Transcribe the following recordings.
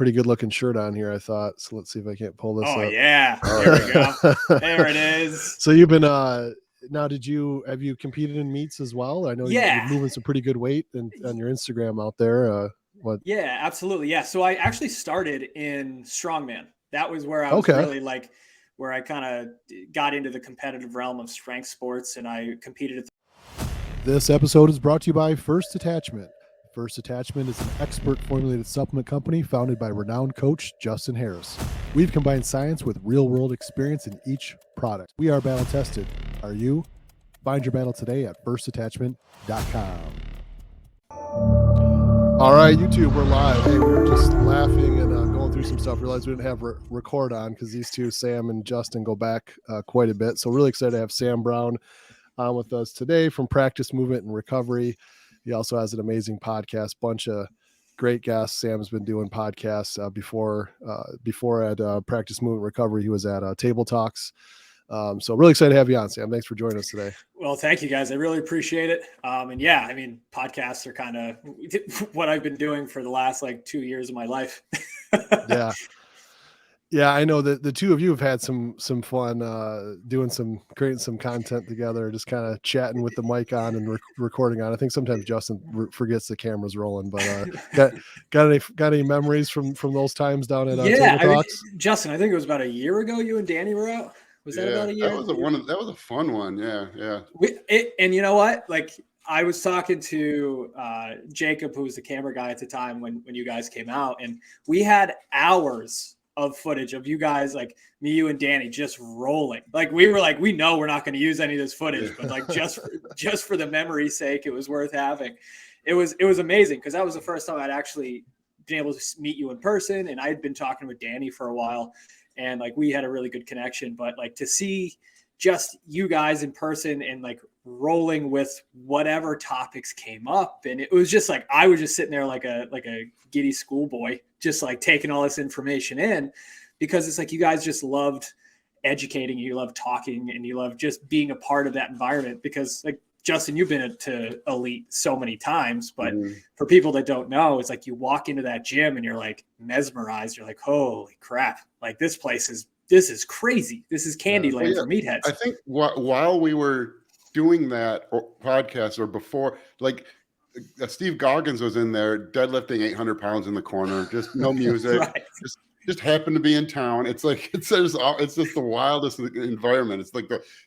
pretty good looking shirt on here, I thought. So let's see if I can't pull this up. Yeah. There we go. There it is. So you've been, now have you competed in meets as well? I know you're moving some pretty good weight on your Instagram out there. Yeah, absolutely. Yeah. So I actually started in Strongman. That was where I was really like, where I kind of got into the competitive realm of strength sports, and I competed at This episode is brought to you by First Detachment. First Detachment is an expert formulated supplement company founded by renowned coach Justin Harris. We've combined science with real-world experience in each product. We are battle tested. Are you? Find your battle today at firstdetachment.com. All right, YouTube, we're live. Hey, we were just laughing and going through some stuff. Realized we didn't have record on because these two, Sam and Justin, go back quite a bit. So really excited to have Sam Brown on with us today from Practice Movement and Recovery. He also has an amazing podcast, bunch of great guests. Sam's been doing podcasts before at Practice Movement Recovery. He was at Table Talks. So really excited to have you on, Sam. Thanks for joining us today. Well, thank you guys. I really appreciate it. And yeah, I mean, podcasts are kind of what I've been doing for the last 2 years of my life. Yeah, I know that the two of you have had some fun creating some content together, just kind of chatting with the mic on and recording on. I think sometimes Justin forgets the camera's rolling, but got any memories from those times down at Table Talks? Justin, I think it was about a year ago you and Dani were out. Was that about a year? That was a fun one. Yeah. And you know what? I was talking to Jacob, who was the camera guy at the time when you guys came out, and we had hours of footage of you guys, me, you, and Dani just rolling. We were we know we're not going to use any of this footage, but just for the memory's sake, it was worth having. It was amazing because that was the first time I'd actually been able to meet you in person, and I'd been talking with Dani for a while, and we had a really good connection. But to see just you guys in person and rolling with whatever topics came up, and it was just I was just sitting there like a giddy schoolboy, just taking all this information in, because it's you guys just loved educating, you love talking, and you love just being a part of that environment. Because Justin, you've been to Elite so many times, but for people that don't know, it's you walk into that gym and you're mesmerized. You're holy crap! This place this is crazy. This is Candyland for meatheads. I think while we were doing that podcast, or before, Steve Goggins was in there deadlifting 800 pounds in the corner, just no music, right. just happened to be in town. It's it's just the wildest environment. It's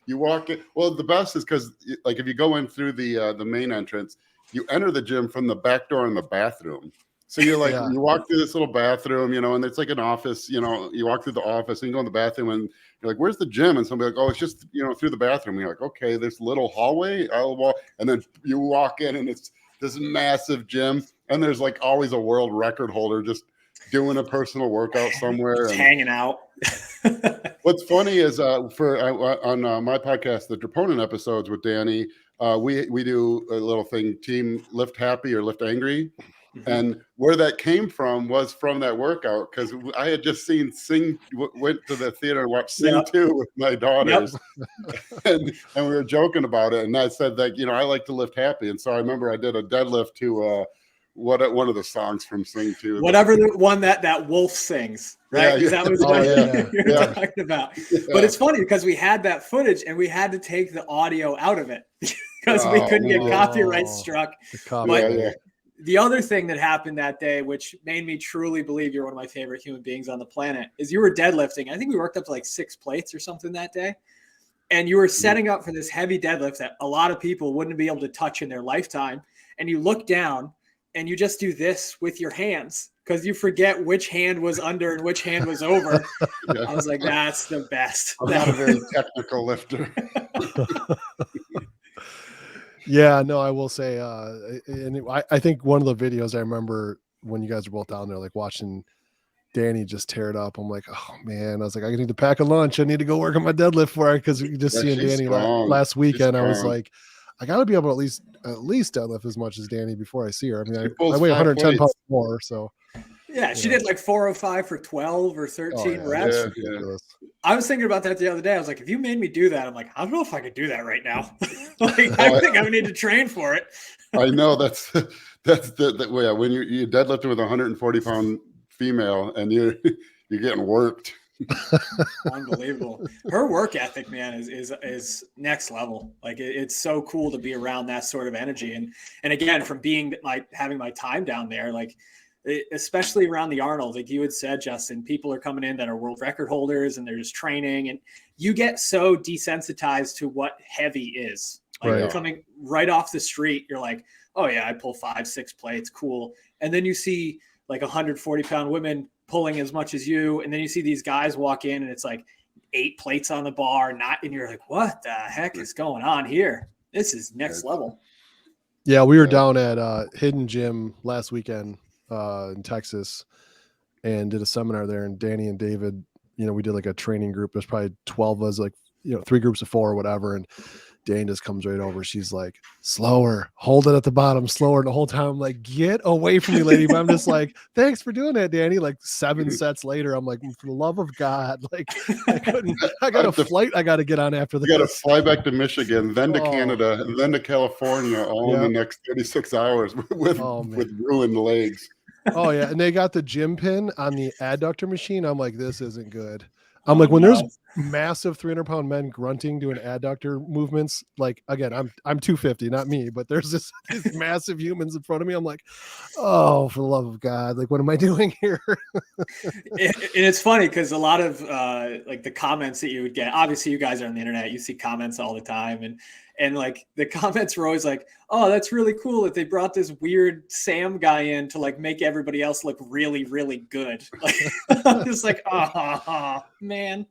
you walk in. Well, the best is because if you go in through the main entrance, you enter the gym from the back door in the bathroom. So you're you walk through this little bathroom, and it's an office, you walk through the office and you go in the bathroom and you're where's the gym? And somebody oh, it's just, through the bathroom. And you're okay, this little hallway, I'll walk. And then you walk in and it's this massive gym. And there's always a world record holder just doing a personal workout somewhere. And hanging out. What's funny is on my podcast, the Troponin episodes with Dani, we do a little thing, team lift happy or lift angry. And where that came from was from that workout, because I had just seen went to the theater and watched Sing 2 with my daughters. and we were joking about it. And I said that, I like to lift happy. And so I remember I did a deadlift to one of the songs from Sing 2. Whatever the one that Wolf sings, right? Yeah. That was what you're talking about. Yeah. But it's funny because we had that footage and we had to take the audio out of it because we couldn't get copyright struck. The other thing that happened that day, which made me truly believe you're one of my favorite human beings on the planet, is you were deadlifting. I think we worked up to 6 plates or something that day. And you were setting up for this heavy deadlift that a lot of people wouldn't be able to touch in their lifetime. And you look down and you just do this with your hands because you forget which hand was under and which hand was over. I was that's the best. I'm not a very technical lifter. Yeah, no, I will say, I think one of the videos I remember when you guys were both down there, watching Dani just tear it up. I'm oh man, I was I need to pack a lunch. I need to go work on my deadlift for it, because just seeing Dani last weekend, I was I got to be able to at least deadlift as much as Dani before I see her. I mean, I weigh 110 pounds more, so. Yeah, she did 405 for 12 or 13 reps. Yeah. I was thinking about that the other day. I was if you made me do that, I'm I don't know if I could do that right now. I think I would need to train for it. I know that's the way when you deadlifting with a 140 pound female and you're getting worked. Unbelievable. Her work ethic, man, is next level. Like it's so cool to be around that sort of energy. And again, from being like having my time down there, like especially around the Arnold, like you had said, Justin, people are coming in that are world record holders and they're just training, and you get so desensitized to what heavy is. Like Right. coming right off the street, you're like, oh yeah, I pull 5-6 plates, cool. And then you see like 140-pound women pulling as much as you, and then you see these guys walk in and it's like 8 plates on the bar, and you're like, what the heck is going on here? This is next level. Yeah, we were down at Hidden Gym last weekend in Texas and did a seminar there, and Dani and David, we did like a training group. There's probably 12 of us, like 3 groups of 4 or whatever, and Dane just comes right over. She's like, slower, hold it at the bottom, slower. And the whole time I'm like, get away from me, lady. But I'm just like, thanks for doing that, Dani. Like 7 sets later, I'm like, for the love of God, like I got a flight I got to get on after this. You got to fly back to Michigan, then to Canada, and then to California, all in the next 36 hours with ruined legs. Oh yeah. And they got the gym pin on the adductor machine. I'm like, this isn't good. I'm like, when there's massive 300-pound men grunting doing adductor movements, like, again, I'm 250, not me, but there's these massive humans in front of me. I'm like, oh, for the love of God, like, what am I doing here? And it's funny because a lot of like the comments that you would get, obviously you guys are on the internet, you see comments all the time, and like the comments were always like, oh, that's really cool that they brought this weird Sam guy in to like make everybody else look really, really good. Like, I'm just like, oh man.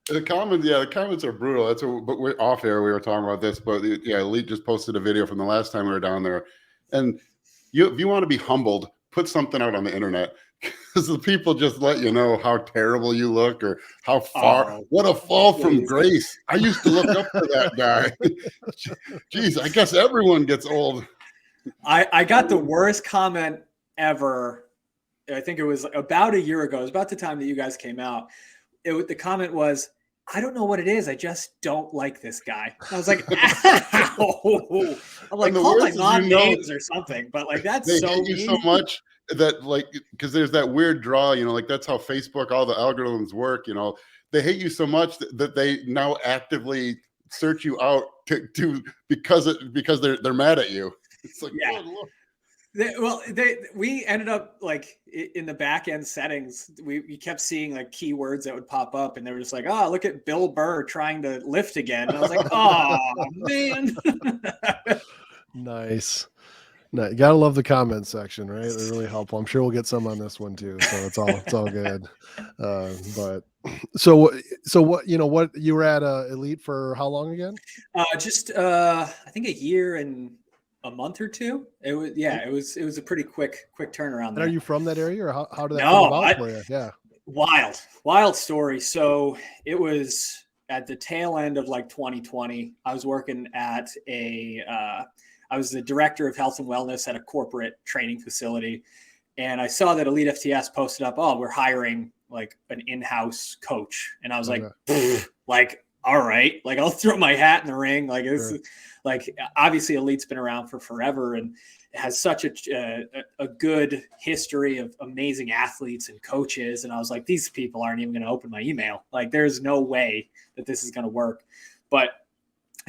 The comments are brutal. But we're off air. We were talking about this, but Elite just posted a video from the last time we were down there. And if you want to be humbled, put something out on the internet, because the people just let you know how terrible you look or how far. What a fall from grace! I used to look up to that guy. Jeez, I guess everyone gets old. I got the worst comment ever. I think it was about a year ago. It was about the time that you guys came out. The comment was, I don't know what it is. I just don't like this guy. I was like, ow. I'm like, call my mom names or something. But like, that's they hate you so much that, like, because there's that weird draw, like that's how Facebook, all the algorithms work. They hate you so much that they now actively search you out because they're mad at you. It's like, yeah. We ended up like in the back end settings, we kept seeing like keywords that would pop up, and they were just like, oh, look at Bill Burr trying to lift again. And I was like, oh man. Nice. You gotta love the comment section, right? They're really helpful. I'm sure we'll get some on this one too. So it's all good. But so what you were at Elite for how long again? Just I think a year and a month or 2. It was a pretty quick turnaround there. And are you from that area, or how did that come about for you? Yeah. Wild story. So it was at the tail end of like 2020. I was working at I was the director of health and wellness at a corporate training facility. And I saw that EliteFTS posted up, oh, we're hiring like an in-house coach. And I was like, like, all right, like I'll throw my hat in the ring. Like this is like, obviously Elite's been around for forever and has such a good history of amazing athletes and coaches. And I was like, these people aren't even going to open my email. Like there's no way that this is going to work. But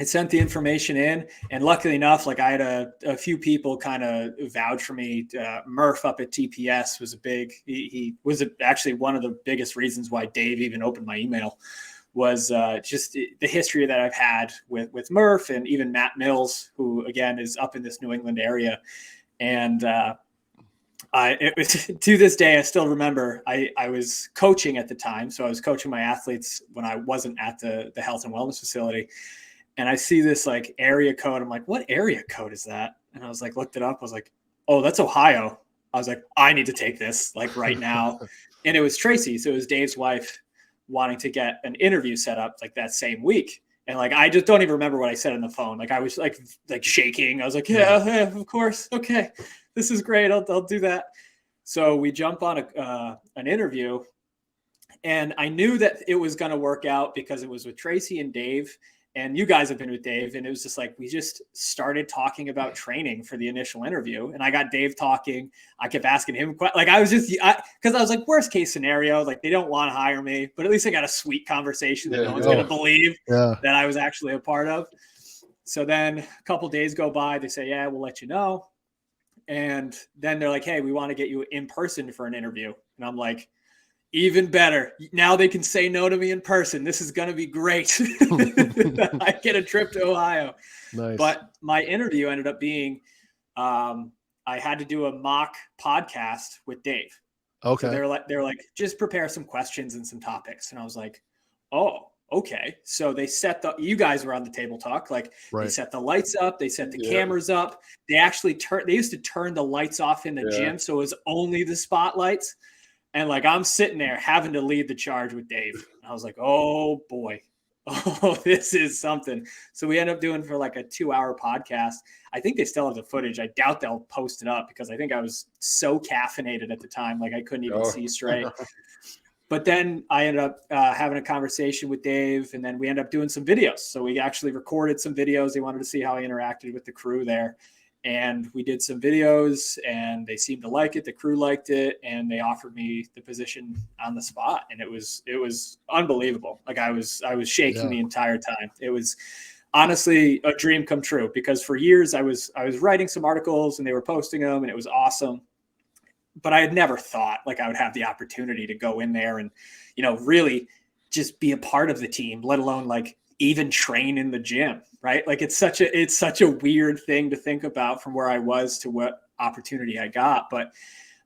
I sent the information in, and luckily enough, like I had a few people kind of vouch for me. Murph up at TPS was he was actually one of the biggest reasons why Dave even opened my email. Was just the history that I've had with Murph, and even Matt Mills, who again is up in this New England area. And it was, to this day, I still remember I was coaching at the time. So I was coaching my athletes when I wasn't at the health and wellness facility. And I see this like area code. I'm like, what area code is that? And I was like, looked it up. I was like, oh, that's Ohio. I was like, I need to take this like right now. And it was Tracy. So it was Dave's wife wanting to get an interview set up like that same week. And like, I just don't even remember what I said on the phone. Like I was like shaking. I was like, yeah, of course. Okay. This is great. I'll do that. So we jump on an interview, and I knew that it was going to work out because it was with Tracy and Dave. And you guys have been with Dave, and it was just like, we just started talking about training for the initial interview. And I got Dave talking. I kept asking him, like, I was just, because I was like, worst case scenario, like, they don't want to hire me, but at least I got a sweet conversation that no one's going to believe that I was actually a part of. So then a couple days go by, they say, yeah, we'll let you know. And then they're like, hey, we want to get you in person for an interview. And I'm like, even better. Now they can say no to me in person. This is going to be great. I get a trip to Ohio. Nice. But my interview ended up being, I had to do a mock podcast with Dave. Okay. So they're like, just prepare some questions and some topics. And I was like, oh, okay. So they set you guys were on the table talk. Like they set the lights up, they set the cameras up. They actually they used to turn the lights off in the gym. So it was only the spotlights. And like, I'm sitting there having to lead the charge with Dave. I was like, oh boy, this is something. So we end up doing for like a 2-hour podcast. I think they still have the footage. I doubt they'll post it up because I think I was so caffeinated at the time. Like I couldn't even see straight. But then I ended up having a conversation with Dave, and then we ended up doing some videos. So we actually recorded some videos. They wanted to see how I interacted with the crew there. And we did some videos, and they seemed to like it. The crew liked it, and they offered me the position on the spot. And it was unbelievable. Like I was shaking the entire time. It was honestly a dream come true, because for years I was writing some articles and they were posting them, and it was awesome. But I had never thought like I would have the opportunity to go in there and, really just be a part of the team, let alone like even train in the gym, right? Like it's such a weird thing to think about from where I was to what opportunity I got. But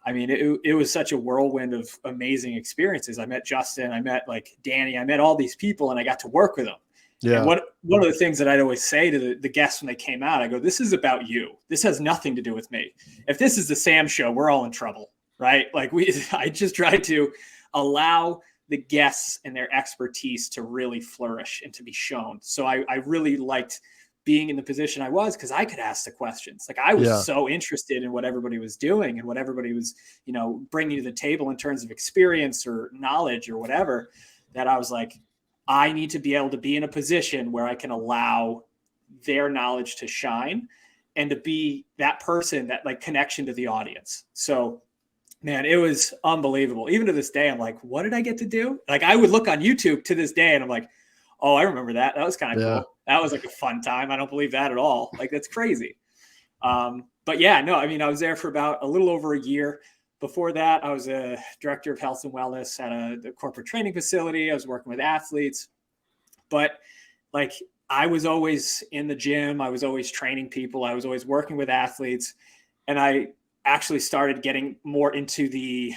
I mean, it was such a whirlwind of amazing experiences. I met Justin, I met like Dani, I met all these people, and I got to work with them. Yeah. And one of the things that I'd always say to the guests when they came out, I go, this is about you. This has nothing to do with me. If this is the Sam show, we're all in trouble, right? Like I just try to allow the guests and their expertise to really flourish and to be shown. So I really liked being in the position I was, because I could ask the questions. Like I was so interested in what everybody was doing and what everybody was, bringing to the table in terms of experience or knowledge or whatever, that I was like, I need to be able to be in a position where I can allow their knowledge to shine and to be that person, that like connection to the audience. So man, it was unbelievable. Even to this day, I'm like, what did I get to do? Like I would look on YouTube to this day and I'm like, oh, I remember that. That was kind of cool. That was like a fun time. I don't believe that at all. Like that's crazy. But yeah, no, I mean, I was there for about a little over a year. Before that, I was a director of health and wellness at a corporate training facility. I was working with athletes, but like I was always in the gym. I was always training people. I was always working with athletes. And I actually started getting more into the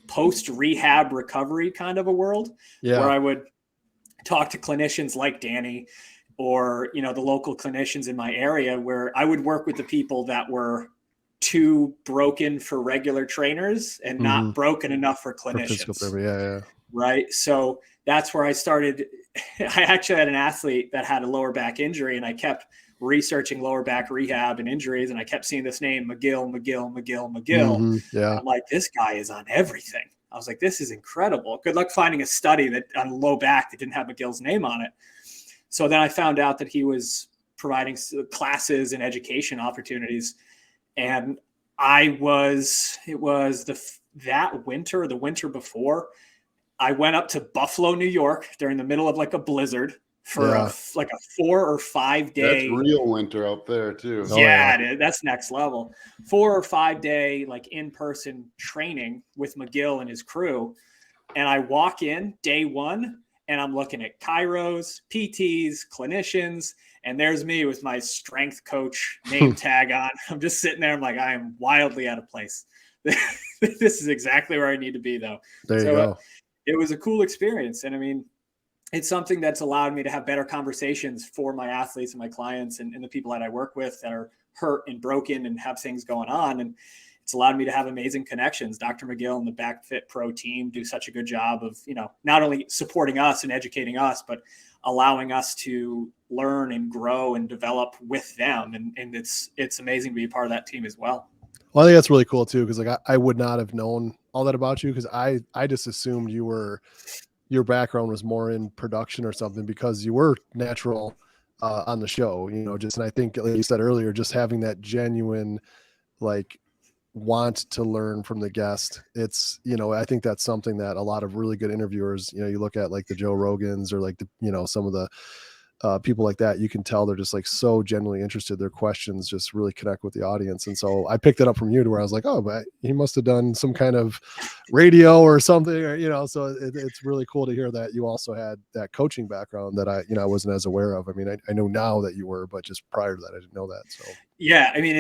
post-rehab recovery kind of a world where I would talk to clinicians like Dani or, the local clinicians in my area, where I would work with the people that were too broken for regular trainers and not broken enough for clinicians. Right. So that's where I started. I actually had an athlete that had a lower back injury, and I kept researching lower back rehab and injuries. And I kept seeing this name, McGill. I'm like, this guy is on everything. I was like, this is incredible. Good luck finding a study that on low back that didn't have McGill's name on it. So then I found out that he was providing classes and education opportunities. And that winter, the winter before, I went up to Buffalo, New York during the middle of like a blizzard for a 4 or 5 day. That's real winter out there too. That's next level. 4 or 5 day, like in-person training with McGill and his crew. And I walk in day one and I'm looking at chiros, PTs, clinicians, and there's me with my strength coach name tag on. I'm just sitting there. I'm like, I am wildly out of place. This is exactly where I need to be, though. There you go. It was a cool experience. And I mean, it's something that's allowed me to have better conversations for my athletes and my clients and the people that I work with that are hurt and broken and have things going on. And it's allowed me to have amazing connections. Dr. McGill and the BackFit Pro team do such a good job of, not only supporting us and educating us, but allowing us to learn and grow and develop with them. And it's amazing to be a part of that team as well. Well, I think that's really cool too, because like I would not have known all that about you, because I just assumed you were your background was more in production or something, because you were natural on the show, and I think, like you said earlier, just having that genuine, like, want to learn from the guest. It's, I think that's something that a lot of really good interviewers, you look at, like the Joe Rogans, or like some of the people like that, you can tell they're just like so genuinely interested. Their questions just really connect with the audience. And so I picked it up from you, to where I was like, oh, but he must have done some kind of radio or something, or, so it's really cool to hear that you also had that coaching background that I wasn't as aware of. I mean, I know now that you were, but just prior to that, I didn't know that. So yeah, I mean,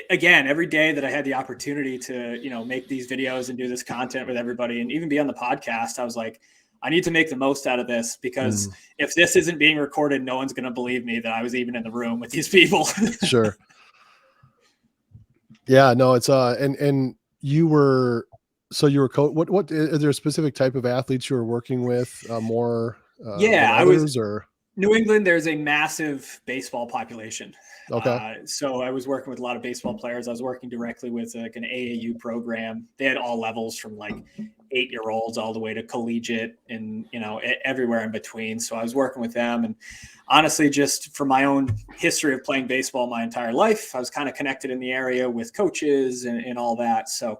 again, every day that I had the opportunity to, make these videos and do this content with everybody, and even be on the podcast, I was like, I need to make the most out of this, because if this isn't being recorded, no one's going to believe me that I was even in the room with these people. Sure. Yeah, no, it's and you were what is there a specific type of athletes you were working with more yeah, than others, or New England, there's a massive baseball population. okay. So I was working with a lot of baseball players. I was working directly with like an AAU program. They had all levels, from like 8-year-olds all the way to collegiate, and everywhere in between. So I was working with them, and honestly, just from my own history of playing baseball my entire life, I was kind of connected in the area with coaches and all that. So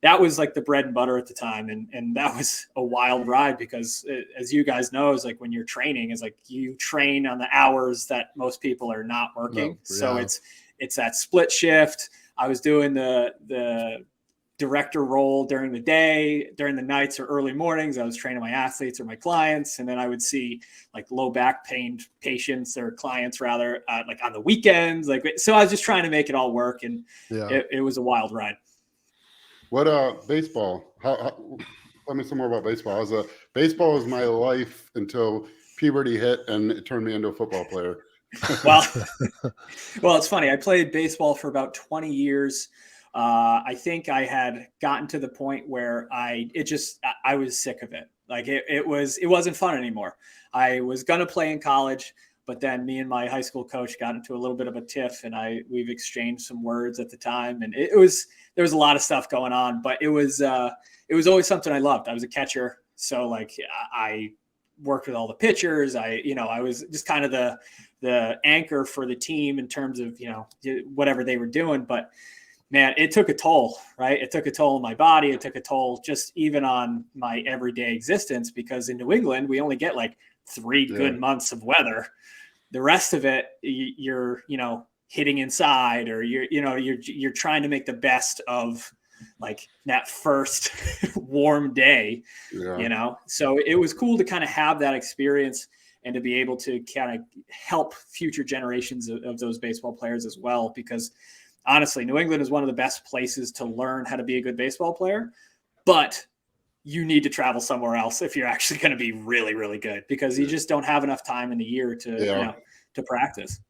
that was like the bread and butter at the time. And that was a wild ride, because as you guys know, is like when you're training, is like you train on the hours that most people are not working. No, So yeah. it's that split shift. I was doing the director role during the day. During the nights or early mornings, I was training my athletes or my clients. And then I would see like low back pain patients, or clients rather, like on the weekends. So I was just trying to make it all work. And Yeah. it was a wild ride. What baseball? Tell me some more about baseball. Baseball was my life until puberty hit, and it turned me into a football player. Well, it's funny. I played baseball for about 20 years. I think I had gotten to the point where I was sick of it. Like it wasn't fun anymore. I was gonna play in college, but then me and my high school coach got into a little bit of a tiff, and we've exchanged some words at the time, and there was a lot of stuff going on, but it was always something I loved. I was a catcher, so like I worked with all the pitchers. I was just kind of the anchor for the team in terms of whatever they were doing. But man, it took a toll, right? It took a toll on my body. It took a toll just even on my everyday existence, because in New England we only get like 3 good months of weather. The rest of it, you're hitting inside, or you're trying to make the best of like that first warm day. So it was cool to kind of have that experience, and to be able to kind of help future generations of those baseball players as well, because honestly, New England is one of the best places to learn how to be a good baseball player, but you need to travel somewhere else if you're actually going to be really, really good, because you just don't have enough time in the year to practice.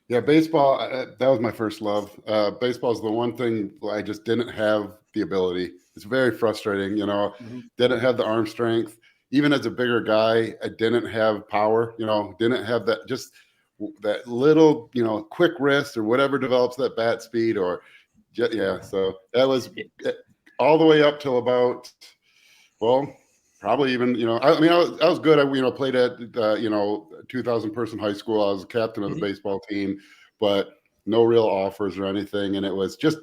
Yeah, baseball, that was my first love. Baseball is the one thing I just didn't have the ability. It's very frustrating, didn't have the arm strength. Even as a bigger guy, I didn't have power, didn't have that little, quick wrist or whatever develops that bat speed or, So that was all the way up till about, probably even, I was good. I played at, 2,000 person high school. I was a captain of the baseball team, but no real offers or anything. And it was just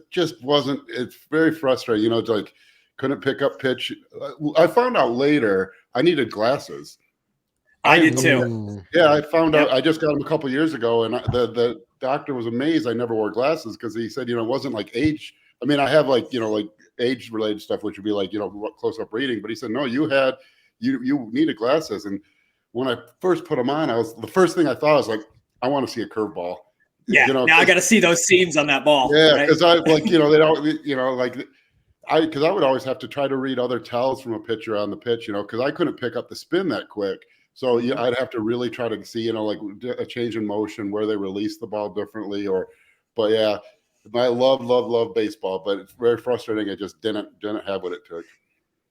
wasn't, it's very frustrating, like couldn't pick up pitch. I found out later I needed glasses. I did too. Yeah. I found out, I just got them a couple of years ago, and the doctor was amazed I never wore glasses, because he said, it wasn't like age. I mean, I have like age related stuff, which would be like, close up reading, but he said, no, you needed glasses. And when I first put them on, the first thing I thought was like, I want to see a curveball. Yeah. Now I got to see those seams on that ball. Yeah. Cause I like, they don't, because I would always have to try to read other tells from a pitcher on the pitch, because I couldn't pick up the spin that quick. So I'd have to really try to see, like a change in motion where they release the ball differently, but yeah, I love baseball, but it's very frustrating. I just didn't have what it took.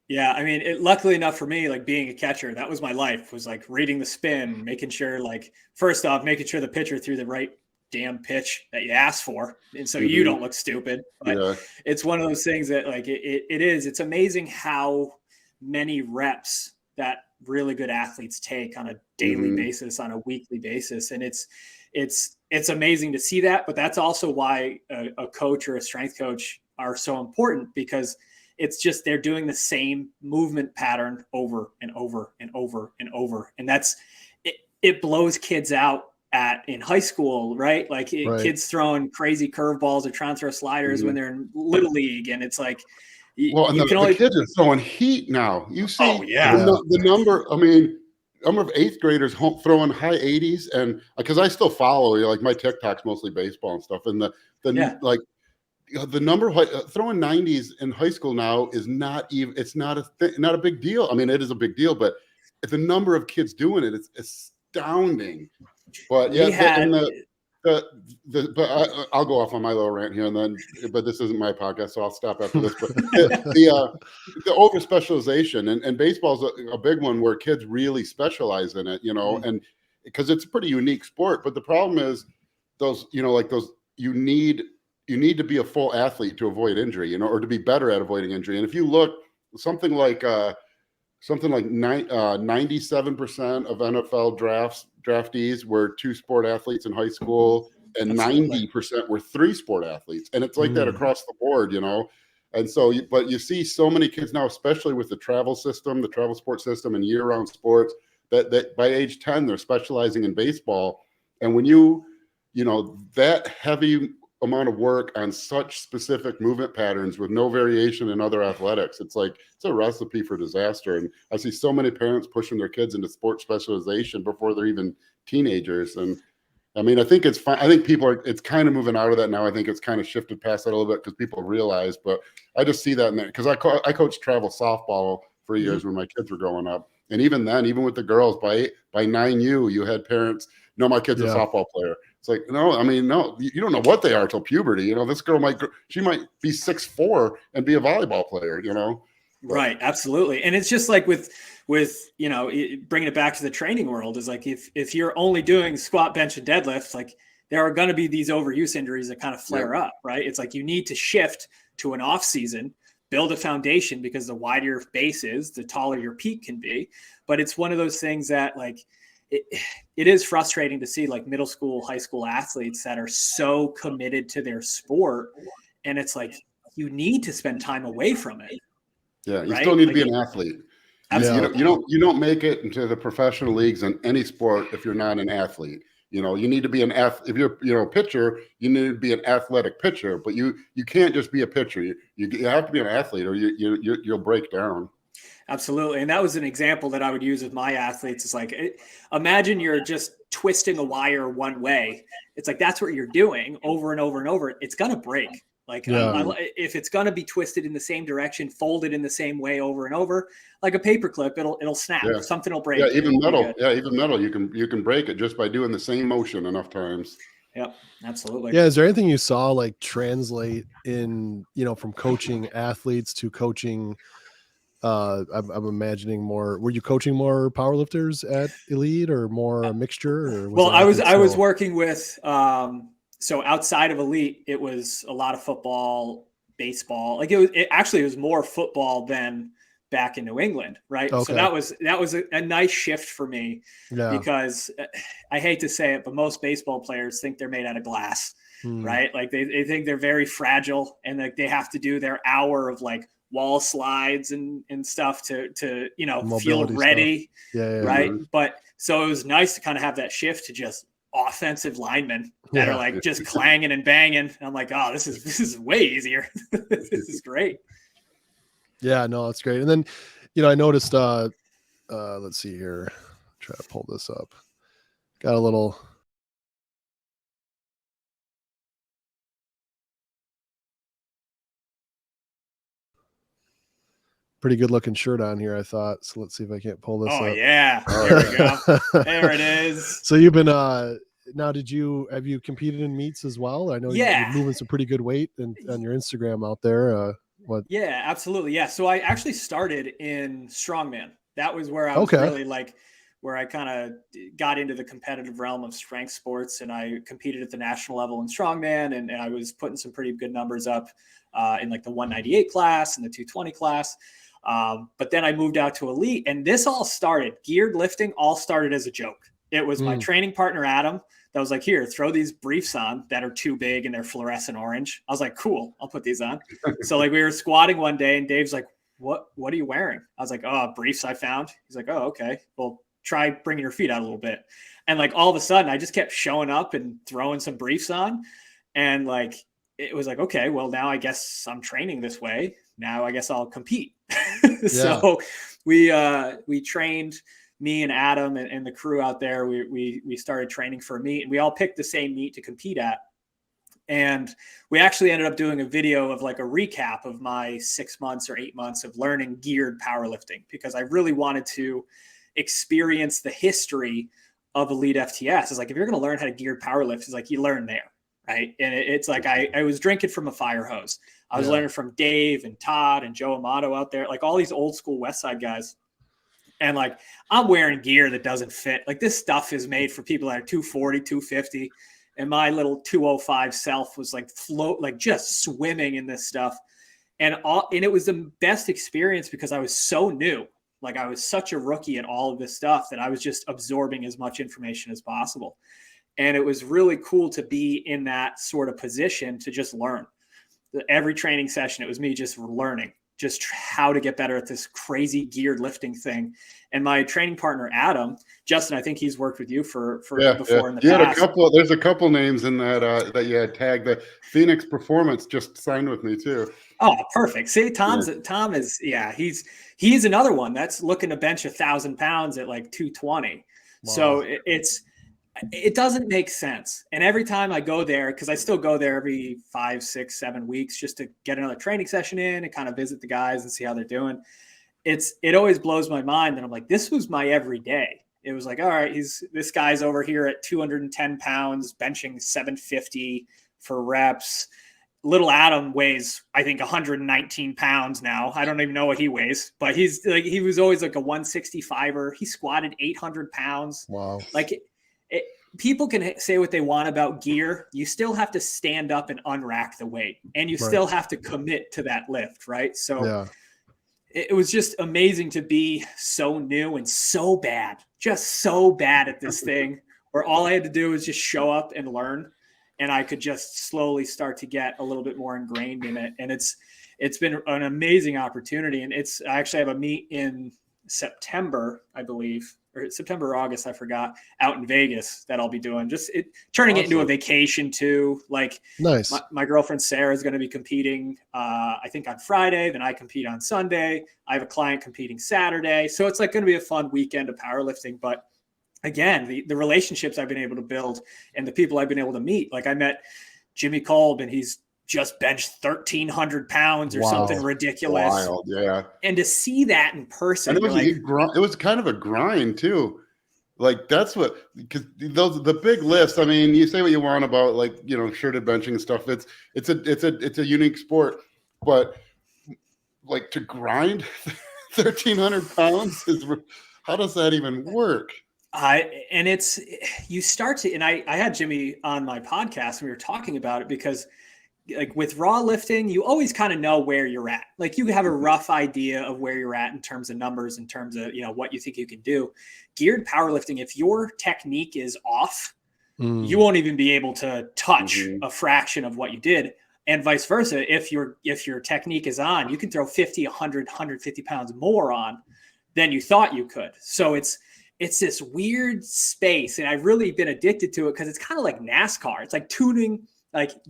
Yeah. I mean, luckily enough for me, like being a catcher, that was my life, was like reading the spin, making sure, like, first off, making sure the pitcher threw the right damn pitch that you asked for. And so you don't look stupid, but it's one of those things that like it's amazing how many reps that really good athletes take on a daily basis, on a weekly basis. And it's amazing to see that, but that's also why a coach or a strength coach are so important, because it's just, they're doing the same movement pattern over and over and over and over. And it blows kids out in high school, right? Like kids throwing crazy curveballs or trying to throw sliders when they're in little league. And it's like, the kids are throwing heat now. You see the number, number of eighth graders throwing high 80s, and because I still follow, like my TikTok's mostly baseball and stuff, and the number throwing 90s in high school now is not even, it's not a big deal. I mean, it is a big deal, but the number of kids doing it, it's astounding. But I'll go off on my little rant here, and then, but this isn't my podcast, so I'll stop after this. But the over specialization, and baseball's a big one where kids really specialize in it, and because it's a pretty unique sport. But the problem is you need to be a full athlete to avoid injury, or to be better at avoiding injury. And if you look, something like 97% of NFL draftees were 2-sport athletes in high school, and 90% were 3-sport athletes. And it's like that across the board, And so, but you see so many kids now, especially with the travel sport system and year-round sports, that by age 10, they're specializing in baseball. And when that heavy amount of work on such specific movement patterns with no variation in other athletics, it's a recipe for disaster. And I see so many parents pushing their kids into sport specialization before they're even teenagers. And I mean, I think it's fine. I think it's kind of moving out of that now. I think it's kind of shifted past that a little bit because people realize, but I just see that in there because I coached travel softball for years when my kids were growing up. And even then, even with the girls, by 9U, you had parents, no, my kid's a softball player. It's like, no, you don't know what they are till puberty. This girl might be 6'4" and be a volleyball player, Right. Absolutely. And it's just like with bringing it back to the training world, is like, if you're only doing squat, bench, and deadlift, like there are going to be these overuse injuries that kind of flare up, right? It's like, you need to shift to an off season, build a foundation, because the wider your base is, the taller your peak can be. But it's one of those things that it is frustrating to see like middle school, high school athletes that are so committed to their sport. And it's like, you need to spend time away from it. Yeah. You still need to be an athlete. Absolutely. You don't make it into the professional leagues in any sport if you're not an athlete. You need to be an athlete. If you're a pitcher, you need to be an athletic pitcher, but you can't just be a pitcher. You have to be an athlete, or you'll break down. Absolutely. And that was an example that I would use with my athletes. It's like, imagine you're just twisting a wire one way. It's like, that's what you're doing over and over and over. It's going to break. Like if it's going to be twisted in the same direction, folded in the same way over and over, like a paper clip, it'll snap. Yeah. Something will break. Yeah, even metal. Yeah, even metal. You can break it just by doing the same motion enough times. Yep, absolutely. Yeah, is there anything you saw like translate in, from coaching athletes to coaching? I'm imagining more. Were you coaching more powerlifters at Elite, or more a mixture? Or I was working with. So outside of Elite, it was a lot of football, baseball. Like it was more football than back in New England, right? Okay. So that was a nice shift for me, because I hate to say it, but most baseball players think they're made out of glass, right? Like they think they're very fragile, and like they have to do their hour of like wall slides and stuff to feel ready, right? But so it was nice to kind of have that shift to just offensive linemen that are like just clanging and banging. And I'm like, oh, this is way easier. This is great. Yeah, no, that's great. And then, I noticed, let's see here, try to pull this up. Got a little, pretty good looking shirt on here, I thought. So let's see if I can't pull this up. Oh yeah. There we go. There it is. So you've been, now have you competed in meets as well? I know you're moving some pretty good weight on your Instagram out there. Yeah, absolutely. Yeah. So I actually started in Strongman. That was where I was really like, where I kind of got into the competitive realm of strength sports, and I competed at the national level in Strongman, and I was putting some pretty good numbers up in like the 198 class and the 220 class. But then I moved out to Elite, and this all started, geared lifting all started as a joke. It was my training partner, Adam, that was like, here, throw these briefs on that are too big and they're fluorescent orange. I was like, cool, I'll put these on. So like we were squatting one day and Dave's like, what are you wearing? I was like, oh, briefs I found. He's like, oh, okay. Well, try bringing your feet out a little bit. And like all of a sudden I just kept showing up and throwing some briefs on. And like, it was like, okay, well now I guess I'm training this way. Now I guess I'll compete. So we trained, me and Adam and the crew out there, we started training for a meet, and we all picked the same meet to compete at. And we actually ended up doing a video of like a recap of my 6 months or 8 months of learning geared powerlifting, because I really wanted to experience the history of EliteFTS. It's like, if you're going to learn how to geared powerlift, it's like you learn there, right? And it's like I was drinking from a fire hose. I was learning from Dave and Todd and Joe Amato out there, like all these old school West Side guys. And like, I'm wearing gear that doesn't fit. Like this stuff is made for people that are 240, 250. And my little 205 self was like just swimming in this stuff. And it was the best experience because I was so new. Like I was such a rookie at all of this stuff that I was just absorbing as much information as possible. And it was really cool to be in that sort of position to just learn. Every training session, it was me just learning just how to get better at this crazy geared lifting thing. And my training partner, Adam, Justin, I think he's worked with you for before in the past. There's a couple names in that that you had tagged. The Phoenix Performance just signed with me too. Oh, perfect. See, Tom is, he's another one that's looking to bench 1,000 pounds at like 220. Wow. So it doesn't make sense. And every time I go there, because I still go there every 5, 6, 7 weeks just to get another training session in and kind of visit the guys and see how they're doing. It always blows my mind. And I'm like, this was my everyday. It was like, all right, this guy's over here at 210 pounds, benching 750 for reps. Little Adam weighs, I think, 119 pounds now. I don't even know what he weighs, but he was always like a 165er. He squatted 800 pounds. Wow. Like people can say what they want about gear. You still have to stand up and unrack the weight, and you still have to commit to that lift, right? So it was just amazing to be so new and so bad, just so bad at this thing, where all I had to do was just show up and learn, and I could just slowly start to get a little bit more ingrained in it. And it's been an amazing opportunity. And I actually have a meet in September, I believe, or September or August, I forgot, out in Vegas that I'll be doing. Turning it into a vacation too. Like, nice. My girlfriend Sarah is going to be competing, I think on Friday. Then I compete on Sunday. I have a client competing Saturday. So it's like going to be a fun weekend of powerlifting. But again, the relationships I've been able to build and the people I've been able to meet. Like I met Jimmy Kolb, and he's just benched 1,300 pounds or something ridiculous. Wild, yeah. And to see that in person, and it was kind of a grind too. Like that's because the big lifts. I mean, you say what you want about like shirted benching and stuff. It's a unique sport, but like to grind 1,300 pounds how does that even work? You start to, and I had Jimmy on my podcast and we were talking about it because like with raw lifting, you always kind of know where you're at. Like you have a rough idea of where you're at in terms of numbers, in terms of, what you think you can do. Geared powerlifting, if your technique is off, you won't even be able to touch a fraction of what you did. And vice versa. If your technique is on, you can throw 50, 100, 150 pounds more on than you thought you could. So it's this weird space. And I've really been addicted to it because it's kind of like NASCAR. It's like tuning,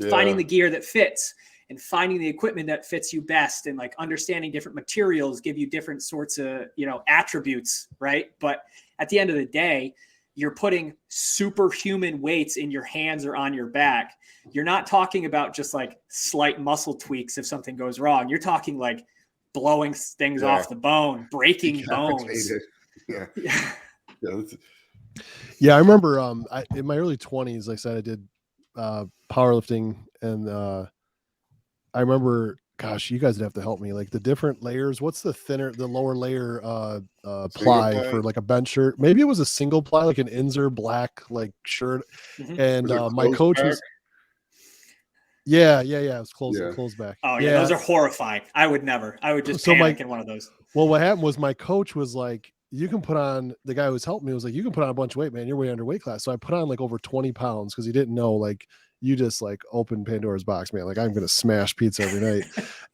finding the gear that fits and finding the equipment that fits you best, and like understanding different materials give you different sorts of, attributes. Right. But at the end of the day, you're putting superhuman weights in your hands or on your back. You're not talking about just like slight muscle tweaks if something goes wrong. You're talking like blowing things off the bone, breaking bones. Yeah, I remember in my early 20s, like I said, I did powerlifting, and I remember, gosh, you guys would have to help me, like the different layers. What's the lower layer ply for like a bench shirt? Maybe it was a single ply, like an Inzer black like shirt. And my coach was Yeah. It was closed, Yeah. closed back. Oh yeah, those are horrifying. I would never. I would just So panic in one of those. Well, what happened was my coach was like, you can put on, the guy who was helping me was like, you can put on a bunch of weight, man. You're way under weight class. So I put on like over 20 pounds because he didn't know, like, you just like open Pandora's box, man. Like, I'm going to smash pizza every night.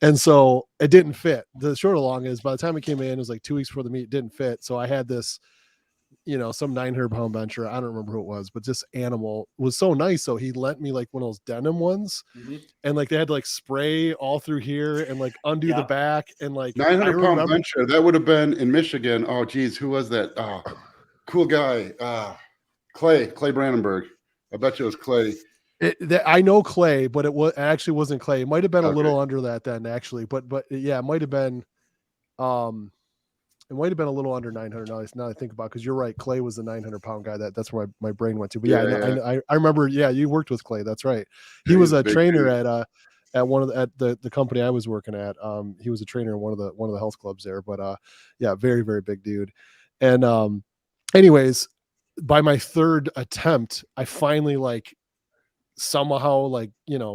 And so it didn't fit. The short of long is, by the time it came in, it was like 2 weeks before the meet, it didn't fit. So I had this, some 900-pound bencher. I don't remember who it was, but this animal was so nice. So he lent me like one of those denim ones, and like they had to like spray all through here and like undo the back, and like 900-pound bencher. That would have been in Michigan. Oh geez, who was that? Cool guy. Clay Brandenburg. I bet you it was Clay. I know Clay, but it actually wasn't Clay. It might have been a little under that then, actually. But yeah, it might have been. It might have been a little under 900 now I think about it, because you're right. Clay was the 900-pound guy. That's where my brain went to. But I remember. Yeah, you worked with Clay. That's right. He was a trainer at one of the company I was working at. He was a trainer in one of the health clubs there. But yeah, very, very big dude. And anyways, by my third attempt, I finally like somehow like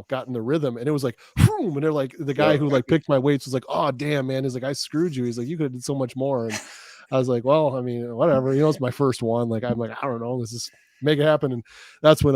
got in the rhythm, and it was like boom, and they're like, the guy who like picked my weights was like, oh damn man, he's like, I screwed you. He's like, you could have did so much more. And I was like, well, I mean, whatever, it's my first one. Like, I'm like, I don't know, let's just make it happen. And that's when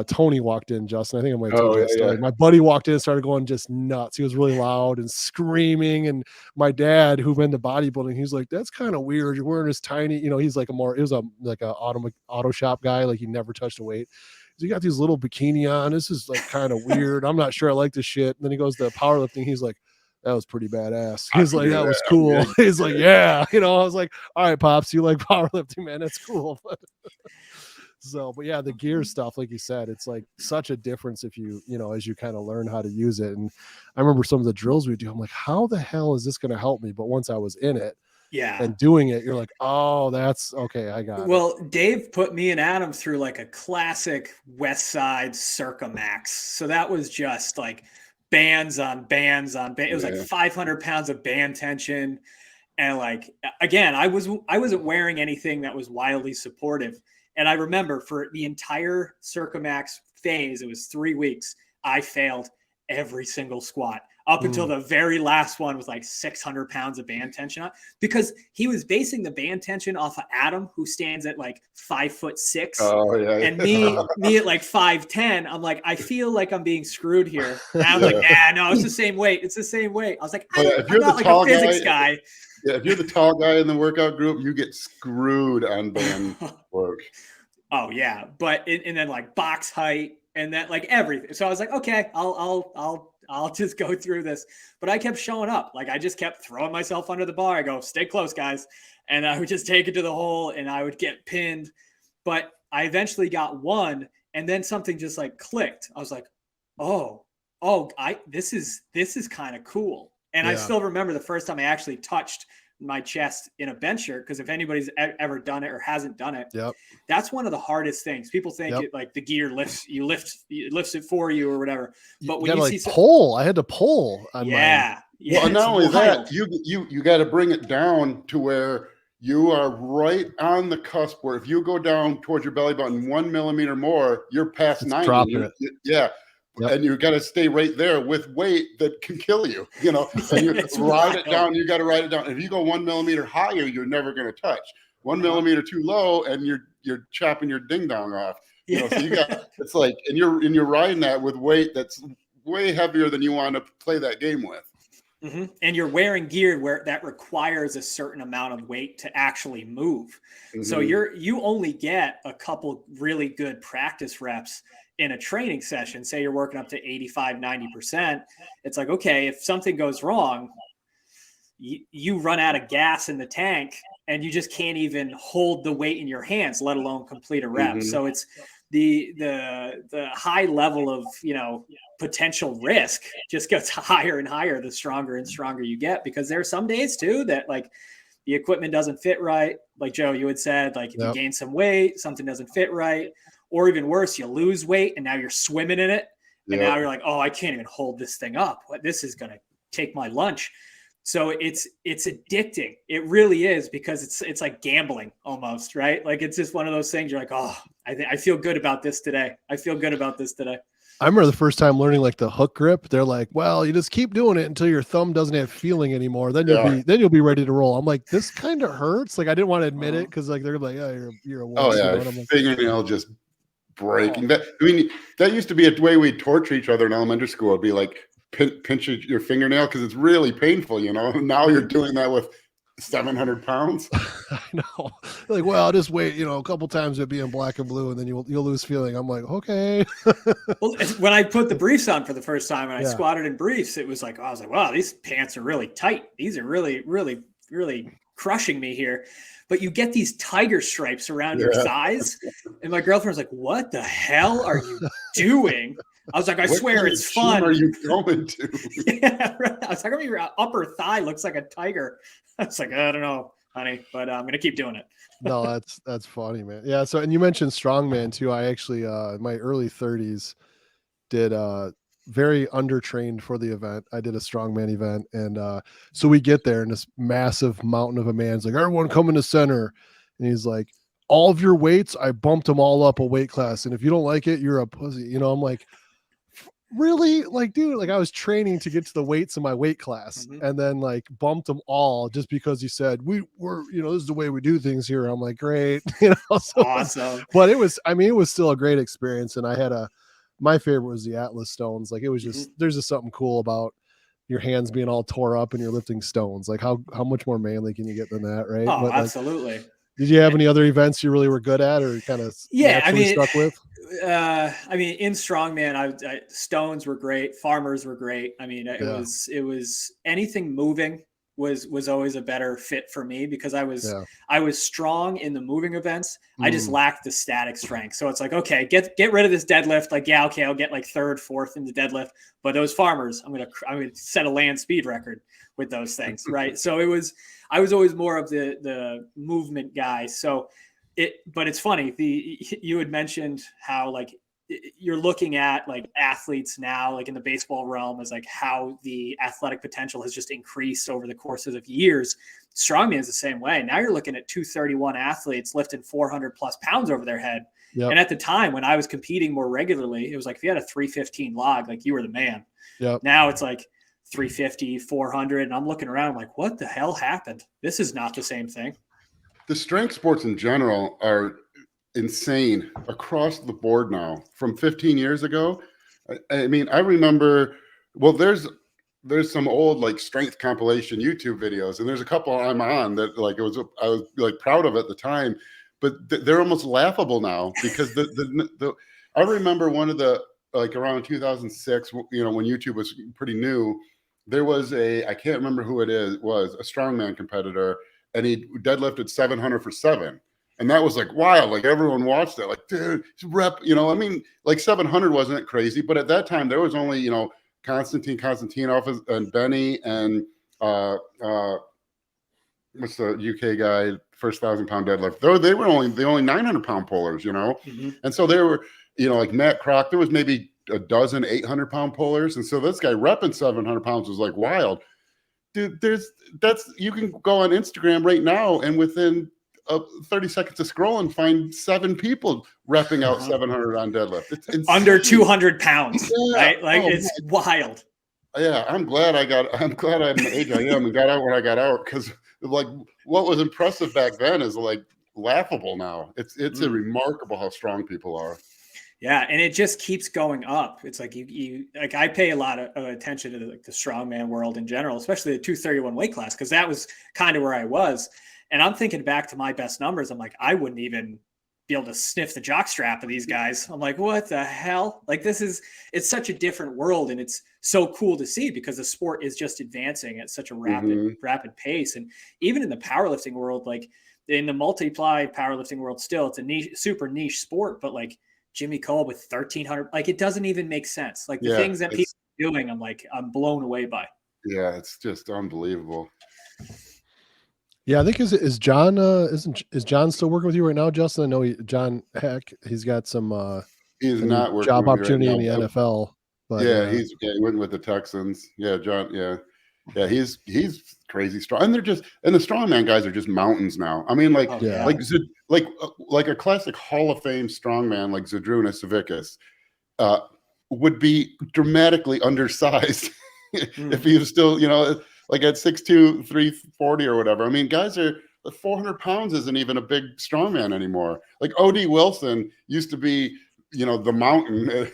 Tony walked in, Justin. I think I might tell you that story. My buddy walked in and started going just nuts. He was really loud and screaming. And my dad, who went into bodybuilding, he's like, that's kind of weird. You're wearing this tiny, he's like like a auto shop guy. Like, he never touched a weight. So you got these little bikini on. This is like kind of weird. I'm not sure I like this shit. And then he goes to powerlifting. He's like, that was pretty badass. He's like, that was cool. He's like, yeah. I was like, all right, Pops, you like powerlifting, man. That's cool. But yeah, the gear stuff, like you said, it's like such a difference if you, as you kind of learn how to use it. And I remember some of the drills we do. I'm like, how the hell is this going to help me? But once I was in it, and doing it, you're like, oh, that's okay. I got it. Well, Dave put me and Adam through like a classic West Side Circa Max. So that was just like bands on bands on bands. It was like 500 pounds of band tension. And like, again, I wasn't wearing anything that was wildly supportive. And I remember for the entire Circa Max phase, it was 3 weeks, I failed every single squat up until the very last one with like 600 pounds of band tension on, because he was basing the band tension off of Adam, who stands at like 5'6". Oh, yeah. And me at like 5'10". I'm like, I feel like I'm being screwed here. And I'm like, no, it's the same weight. It's the same weight. I was like, I'm not like a physics guy. Yeah, if you're the tall guy in the workout group, you get screwed on band work. Oh yeah, and then like box height and that, like everything. So I was like, okay, I'll just go through this. But I kept showing up. Like, I just kept throwing myself under the bar. I go, stay close, guys. And I would just take it to the hole and I would get pinned. But I eventually got one, and then something just like clicked. I was like, this is kind of cool. And I still remember the first time I actually touched my chest in a bencher, because if anybody's ever done it or hasn't done it, that's one of the hardest things. People think it, like the gear lifts it for you or whatever, but when you see pull, I had to pull on mine. Well, not only that, you got to bring it down to where you are right on the cusp, where if you go down towards your belly button 1 millimeter more, you're past 90. And you got to stay right there with weight that can kill you, and you ride it down. You got to ride it down. If you go 1 millimeter higher, you're never going to touch. 1 millimeter too low, and you're chopping your ding dong off. So you got, it's like, and you're riding that with weight that's way heavier than you want to play that game with. Mm-hmm. And you're wearing gear where that requires a certain amount of weight to actually move. Mm-hmm. So you only get a couple really good practice reps in a training session. Say you're working up to 85, 90%. It's like, okay, if something goes wrong, you run out of gas in the tank and you just can't even hold the weight in your hands, let alone complete a rep. Mm-hmm. So it's the high level of, potential risk just gets higher and higher the stronger and stronger you get, because there are some days too that like the equipment doesn't fit right. Like Joe, you had said, like if you gain some weight, something doesn't fit right. Or even worse, you lose weight and now you're swimming in it. And now you're like, oh, I can't even hold this thing up. This is going to take my lunch. So it's addicting. It really is, because it's like gambling almost, right? Like it's just one of those things. You're like, oh, I feel good about this today. I feel good about this today. I remember the first time learning like the hook grip. They're like, well, you just keep doing it until your thumb doesn't have feeling anymore. Then you'll be ready to roll. I'm like, this kind of hurts. Like I didn't want to admit it because like they're like, oh, you're a wuss. Oh yeah, And I'm like, fingernail just breaking. That that used to be a way we torture each other in elementary school. It'd be like pinch your fingernail because it's really painful, Now you're doing that with 700 pounds. I know. Like, well, I'll just wait, a couple times it'll be in black and blue and then you'll lose feeling. I'm like, okay. Well, when I put the briefs on for the first time and I squatted in briefs, it was like, I was like, wow, these pants are really tight. These are really, really, really crushing me here. But you get these tiger stripes around your thighs. And my girlfriend was like, what the hell are you doing? I was like, I swear it's fun. What are you going to? Yeah, right. I was like, your upper thigh looks like a tiger. I was like, I don't know, honey, but I'm going to keep doing it. No, that's funny, man. Yeah. So, and you mentioned strongman too. I actually, in my early 30s did, very undertrained for the event. I did a strongman event. And, so we get there and this massive mountain of a man's like, everyone come in the center. And he's like, all of your weights, I bumped them all up a weight class. And if you don't like it, you're a pussy. I'm like, really? Like, dude, like I was training to get to the weights in my weight class and then like bumped them all just because he said we were, this is the way we do things here. I'm like, great. So, awesome. But it was still a great experience. And I had my favorite was the Atlas stones. Like it was just, there's just something cool about your hands being all tore up and you're lifting stones. Like how much more manly can you get than that? Right. Oh, but absolutely. Did you have any other events you really were good at or kind of stuck with? In strongman, stones were great. Farmers were great. It was anything moving was always a better fit for me because I was strong in the moving events. I just lacked the static strength. So it's like, okay, get rid of this deadlift. Like, yeah, okay, I'll get like third, fourth in the deadlift. But those farmers, I'm gonna set a land speed record with those things, right? So I was always more of the movement guy. So but it's funny. You had mentioned how like you're looking at like athletes now, like in the baseball realm, as like how the athletic potential has just increased over the course of years. Strongman is the same way. Now you're looking at 231 athletes lifting 400 plus pounds over their head. Yep. And at the time when I was competing more regularly, it was like if you had a 315 log, like you were the man. Yep. Now it's like 350, 400. And I'm looking around, I'm like, what the hell happened? This is not the same thing. The strength sports in general are insane across the board now from 15 years ago. I remember, well, there's some old like strength compilation YouTube videos, and there's a couple I'm on that like I was like proud of at the time, but they're almost laughable now because I remember one of the like around 2006, when YouTube was pretty new, there was I can't remember who it was a strongman competitor, and he deadlifted 700 for 7. And that was like wild. Like everyone watched it. Like, dude, rep, like 700 wasn't crazy. But at that time, there was only, Konstantin Konstantinov and Benny and what's the UK guy, first 1,000-pound deadlift. They were only 900-pound pullers, And so there were, like Matt Kroc, there was maybe a dozen 800-pound pullers. And so this guy repping 700 pounds was like wild. Dude, you can go on Instagram right now and within 30 seconds of scrolling, find 7 people repping out 700 on deadlift. It's under 200 pounds, right? Like it's wild. Yeah, I'm glad I'm the age I am and got out when I got out because like what was impressive back then is like laughable now. It's remarkable how strong people are. Yeah, and it just keeps going up. It's like you like I pay a lot of attention to the strongman world in general, especially the 231 weight class, because that was kind of where I was. And I'm thinking back to my best numbers. I'm like, I wouldn't even be able to sniff the jock strap of these guys. I'm like, what the hell? Like it's such a different world. And it's so cool to see because the sport is just advancing at such a rapid pace. And even in the powerlifting world, like in the multiply powerlifting world, still it's a super niche sport, but like Jimmy Kolb with 1,300, like it doesn't even make sense. Like the things that people are doing, I'm blown away by. Yeah, it's just unbelievable. Yeah, I think is John is John still working with you right now, Justin? I know John Heck, he's got some he's not working job with opportunity right in the NFL. But he went with the Texans. Yeah, John. Yeah, he's crazy strong, and the strongman guys are just mountains now. I mean, like a classic Hall of Fame strongman like Zydrunas Savickas. would be dramatically undersized if he was still, like at 6'2", 340 or whatever. I mean, guys are 400 pounds isn't even a big strongman anymore. Like O.D. Wilson used to be, the mountain.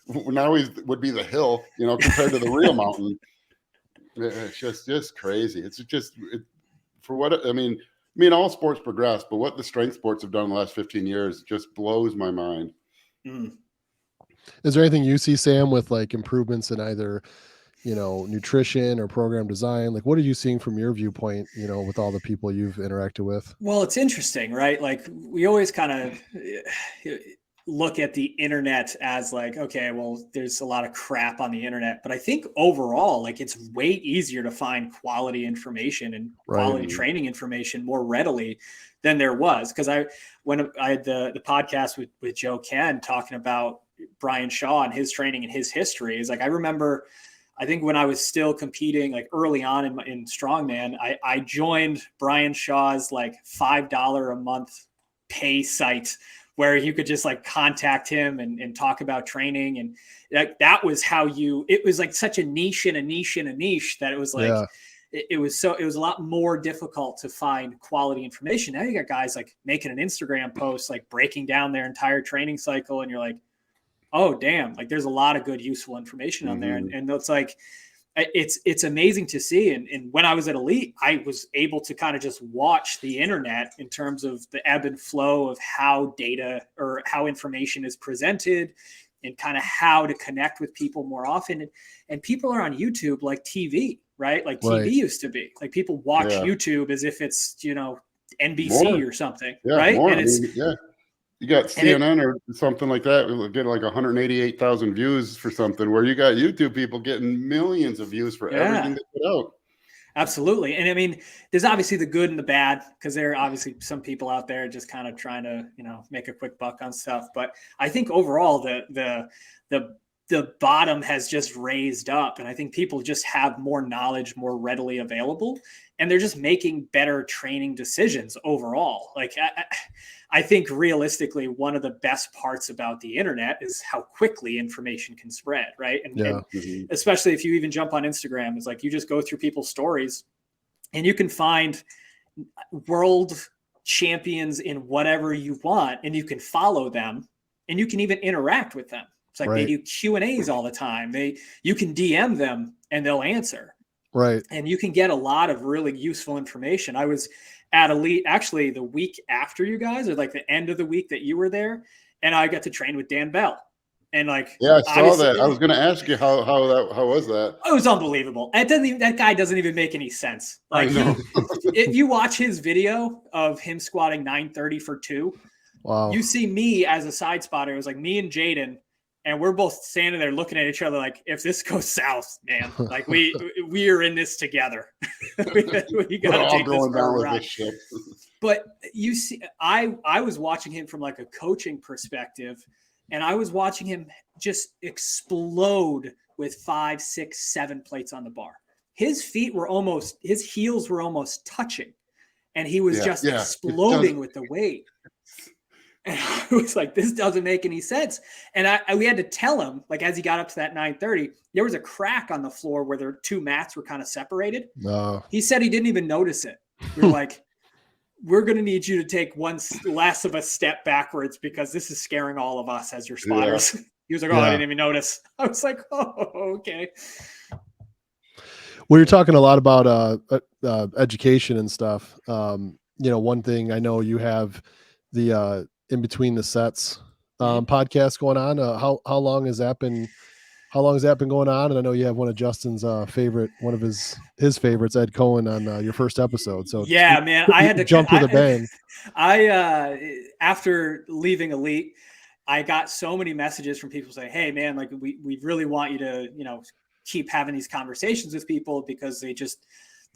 Now he would be the hill, compared to the real mountain. It's just crazy. It's just for what I mean, all sports progress, but what the strength sports have done in the last 15 years just blows my mind. Is there anything you see, Sam, with like improvements in either, nutrition or program design? Like, what are you seeing from your viewpoint, with all the people you've interacted with? Well, it's interesting, right? Like we always kind of look at the internet as like, okay, well, there's a lot of crap on the internet, but I think overall, like it's way easier to find quality information and quality training information more readily than there was. Cause when I had the podcast with Joe Ken talking about Brian Shaw and his training and his history, is like, I remember, I think when I was still competing, like early on in Strongman, I joined Brian Shaw's like $5 a month pay site where you could just like contact him and talk about training. And that was how it was like such a niche and a niche and a niche that it was like, it was a lot more difficult to find quality information. Now you got guys like making an Instagram post, like breaking down their entire training cycle. And you're like, oh damn, like there's a lot of good, useful information on there. And it's like, it's amazing to see. And when I was at Elite, I was able to kind of just watch the internet in terms of the ebb and flow of how data or how information is presented and kind of how to connect with people more often. And people are on YouTube like TV, right? Like TV used to be. Like people watch YouTube as if it's, NBC or something, right? And you got CNN or something like that. We'll get like 188,000 views for something where you got YouTube people getting millions of views for everything they put out. Absolutely. And I mean, there's obviously the good and the bad, because there are obviously some people out there just kind of trying to, make a quick buck on stuff. But I think overall the bottom has just raised up, and I think people just have more knowledge more readily available, and they're just making better training decisions overall. Like I think realistically, one of the best parts about the internet is how quickly information can spread, right? And especially if you even jump on Instagram, it's like you just go through people's stories and you can find world champions in whatever you want, and you can follow them and you can even interact with them. It's like they do Q&As all the time. You can DM them and they'll answer. Right. And you can get a lot of really useful information. I was at Elite actually the week after you guys, or like the end of the week that you were there, and I got to train with Dan Bell. And like, I saw that. I was going to ask you how was that? It was unbelievable. That guy doesn't even make any sense. Like, if you watch his video of him squatting 930 for 2, you see me as a side spotter. It was like me and Jaden. And we're both standing there looking at each other like, if this goes south, man, like we are in this together. we got to take this for a ride. But you see, I was watching him from like a coaching perspective, and I was watching him just explode with 5, 6, 7 plates on the bar. His heels were almost touching, and he was just exploding with the weight. And I was like, this doesn't make any sense. And we had to tell him, like, as he got up to that 930, there was a crack on the floor where the 2 mats were kind of separated. He said he didn't even notice it. We were like, we're going to need you to take one less of a step backwards because this is scaring all of us as your spotters. He was like, I didn't even notice. I was like, okay. Well, you're talking a lot about education and stuff. One thing I know you have the in between the sets podcast going on. How long has that been going on? And I know you have one of Justin's one of his favorites, Ed Coan, on your first episode. So man, I had to jump with a bang. After leaving Elite, I got so many messages from people saying, hey man, like we really want you to, keep having these conversations with people, because they just